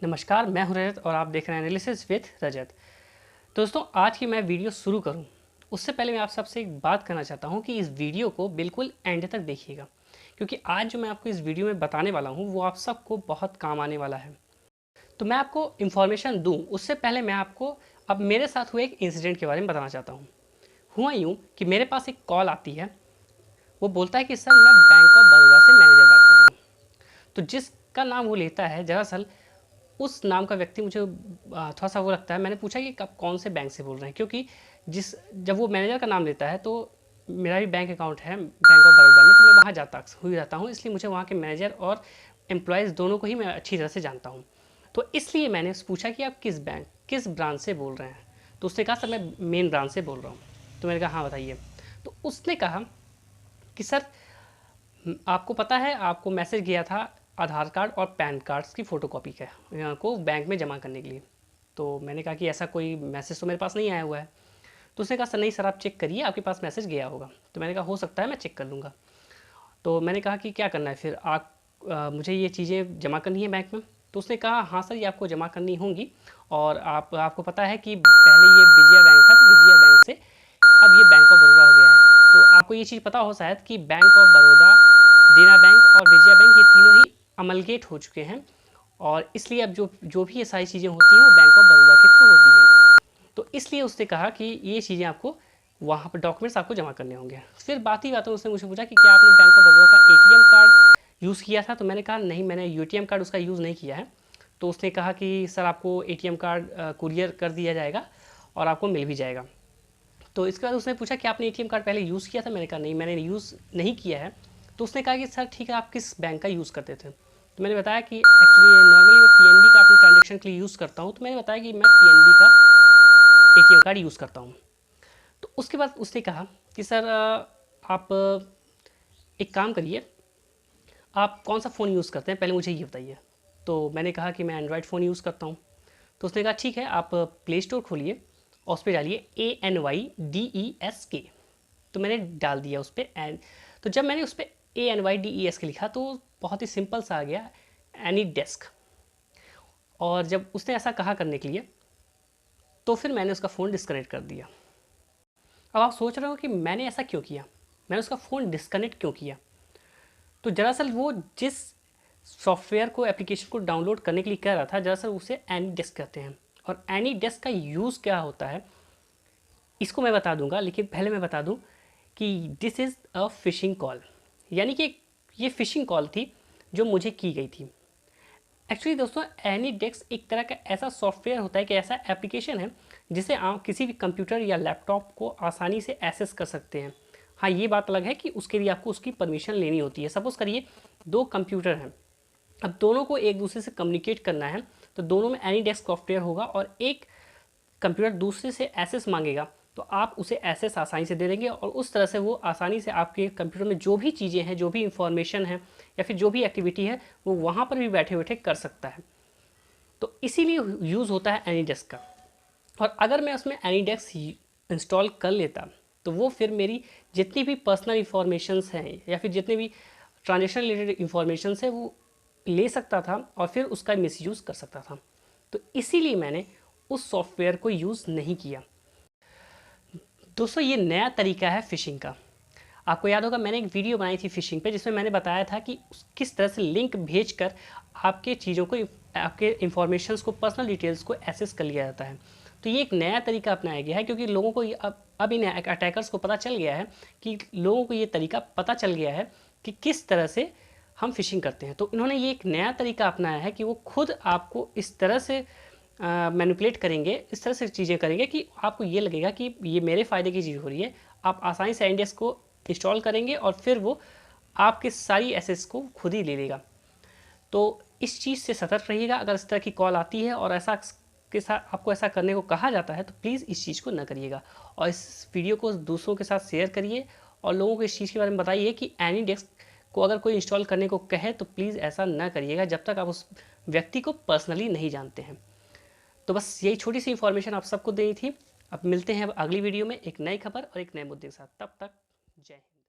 नमस्कार, मैं हूं रजत और आप देख रहे हैं एनालिसिस विद रजत। दोस्तों, आज की मैं वीडियो शुरू करूं उससे पहले मैं आप सबसे एक बात करना चाहता हूं कि इस वीडियो को बिल्कुल एंड तक देखिएगा, क्योंकि आज जो मैं आपको इस वीडियो में बताने वाला हूं वो आप सबको बहुत काम आने वाला है। तो मैं आपको इन्फॉर्मेशन दूँ उससे पहले मैं आपको अब मेरे साथ हुए एक इंसिडेंट के बारे में बताना चाहता हूँ। हुआ यूँ कि मेरे पास एक कॉल आती है, वो बोलता है कि सर मैं बैंक ऑफ बड़ौदा से मैनेजर बात कर रहा हूँ। तो जिसका नाम वो लेता है, दरअसल उस नाम का व्यक्ति मुझे थोड़ा सा वो लगता है। मैंने पूछा कि आप कौन से बैंक से बोल रहे हैं, क्योंकि जब वो मैनेजर का नाम लेता है तो मेरा भी बैंक अकाउंट है बैंक ऑफ बड़ौदा में, तो मैं वहाँ जाता हुई रहता हूँ, इसलिए मुझे वहाँ के मैनेजर और एम्प्लॉयज़ दोनों को ही मैं अच्छी तरह से जानता हूँ। तो इसलिए मैंने उससे पूछा कि आप किस ब्रांच से बोल रहे हैं। तो उसने कहा सर मैं मेन ब्रांच से बोल रहा हूँ। तो मैंने कहा हाँ बताइए। तो उसने कहा कि सर आपको पता है आपको मैसेज गया था आधार कार्ड और पैन कार्ड्स की फ़ोटोकॉपी को बैंक में जमा करने के लिए। तो मैंने कहा कि ऐसा कोई मैसेज तो मेरे पास नहीं आया हुआ है। तो उसने कहा सर नहीं सर, आप चेक करिए, आपके पास मैसेज गया होगा। तो मैंने कहा हो सकता है, मैं चेक कर लूँगा। तो मैंने कहा कि क्या करना है फिर, आप मुझे ये चीज़ें जमा करनी है बैंक में। तो उसने कहा हाँ सर, ये आपको जमा करनी होंगी, और आपको पता है कि पहले ये विजया बैंक था, तो विजया बैंक से अब ये बैंक ऑफ बड़ौदा हो गया है। तो आपको ये चीज़ पता हो शायद कि बैंक ऑफ बड़ौदा, देना बैंक और विजया बैंक ये तीनों ही अमलगेट हो चुके हैं, और इसलिए अब जो जो भी ये सारी चीज़ें होती हैं वो बैंक ऑफ बड़ौदा के थ्रू होती हैं। तो इसलिए उसने कहा कि ये चीज़ें आपको वहाँ पर डॉक्यूमेंट्स आपको जमा करने होंगे। फिर बात ही बातों में उसने मुझे पूछा कि क्या आपने बैंक ऑफ बड़ौदा का एटीएम कार्ड यूज़ किया था। तो मैंने कहा नहीं, मैंने यूटीएम कार्ड उसका यूज़ नहीं किया है। तो उसने कहा कि सर आपको एटीएम कार्ड कुरियर कर दिया जाएगा और आपको मिल भी जाएगा। तो इसके बाद उसने पूछा कि आपने एटीएम कार्ड पहले यूज़ किया था। मैंने कहा नहीं, मैंने यूज़ नहीं किया है। तो उसने कहा कि सर ठीक है, आप किस बैंक का यूज़ करते थे। तो मैंने बताया कि एक्चुअली नॉर्मली मैं पीएनबी का अपने ट्रांजेक्शन के लिए यूज़ करता हूँ। तो मैंने बताया कि मैं पीएनबी का एटीएम कार्ड यूज़ करता हूँ। तो उसके बाद उसने कहा कि सर आप एक काम करिए, आप कौन सा फ़ोन यूज़ करते हैं पहले मुझे ये बताइए। तो मैंने कहा कि मैं एंड्रॉयड फ़ोन यूज़ करता हूँ। तो उसने कहा ठीक है, आप प्ले स्टोर खोलिए और उस पर डालिए ANYDESK। तो मैंने डाल दिया उस पर एन। तो जब मैंने उस पर ANYDESK लिखा तो बहुत ही सिंपल सा आ गया, एनी डेस्क। और जब उसने ऐसा कहा करने के लिए, तो फिर मैंने उसका फ़ोन डिस्कनेक्ट कर दिया। अब आप सोच रहे हो कि मैंने ऐसा क्यों किया, मैंने उसका फ़ोन डिस्कनेक्ट क्यों किया। तो दरअसल वो जिस सॉफ्टवेयर को, एप्लीकेशन को डाउनलोड करने के लिए कह रहा था, दरअसल उसे एनी डेस्क कहते हैं। और एनी डेस्क का यूज़ क्या होता है इसको मैं बता दूंगा, लेकिन पहले मैं बता दूं कि this is a phishing call. यानी कि ये फ़िशिंग कॉल थी जो मुझे की गई थी। एक्चुअली दोस्तों, एनी डेस्क एक तरह का ऐसा सॉफ्टवेयर होता है कि ऐसा एप्लीकेशन है जिसे आप किसी भी कंप्यूटर या लैपटॉप को आसानी से एक्सेस कर सकते हैं। हाँ, ये बात अलग है कि उसके लिए आपको उसकी परमिशन लेनी होती है। सपोज़ करिए दो कंप्यूटर हैं, अब दोनों को एक दूसरे से कम्युनिकेट करना है, तो दोनों में एनी डेस्क सॉफ्टवेयर होगा, और एक कंप्यूटर दूसरे से एक्सेस मांगेगा तो आप उसे एक्सेस आसानी से दे देंगे, और उस तरह से वो आसानी से आपके कंप्यूटर में जो भी चीज़ें हैं, जो भी इंफॉर्मेशन है या फिर जो भी एक्टिविटी है, वो वहाँ पर भी बैठे बैठे कर सकता है। तो इसीलिए यूज़ होता है एनी डेस्क का। और अगर मैं उसमें एनी डेस्क इंस्टॉल कर लेता तो वो फिर मेरी जितनी भी पर्सनल इंफॉर्मेशंस हैं या फिर जितने भी ट्रांजेक्शन रिलेटेड इंफॉर्मेशंस है वो ले सकता था और फिर उसका मिसयूज़ कर सकता था। तो इसीलिए मैंने उस सॉफ्टवेयर को यूज़ नहीं किया। दोस्तों, ये नया तरीका है फ़िशिंग का। आपको याद होगा मैंने एक वीडियो बनाई थी फ़िशिंग पे, जिसमें मैंने बताया था कि किस तरह से लिंक भेजकर आपके चीज़ों को, आपके इंफॉर्मेशंस को, पर्सनल डिटेल्स को एक्सेस कर लिया जाता है। तो ये एक नया तरीका अपनाया गया है, क्योंकि लोगों को अब इन अटैकर्स को पता चल गया है कि लोगों को ये तरीका पता चल गया है कि किस तरह से हम फ़िशिंग करते हैं। तो इन्होंने ये एक नया तरीका अपनाया है कि वो खुद आपको इस तरह से मैनिपुलेट करेंगे, इस तरह से चीज़ें करेंगे कि आपको ये लगेगा कि ये मेरे फ़ायदे की चीज़ हो रही है। आप आसानी से एनडीएस को इंस्टॉल करेंगे और फिर वो आपके सारी एसेट्स को खुद ही ले लेगा। तो इस चीज़ से सतर्क रहिएगा। अगर इस तरह की कॉल आती है और ऐसा के साथ आपको ऐसा करने को कहा जाता है, तो प्लीज़ इस चीज़ को न करिएगा, और इस वीडियो को दूसरों के साथ शेयर करिए और लोगों को इस चीज़ के बारे में बताइए कि एनी डेस्क को अगर कोई इंस्टॉल करने को कहे तो प्लीज़ ऐसा न करिएगा जब तक आप उस व्यक्ति को पर्सनली नहीं जानते हैं। तो बस यही छोटी सी इन्फॉर्मेशन आप सबको देनी थी। अब मिलते हैं अब अगली वीडियो में एक नई खबर और एक नए मुद्दे के साथ। तब तक जय हिंद।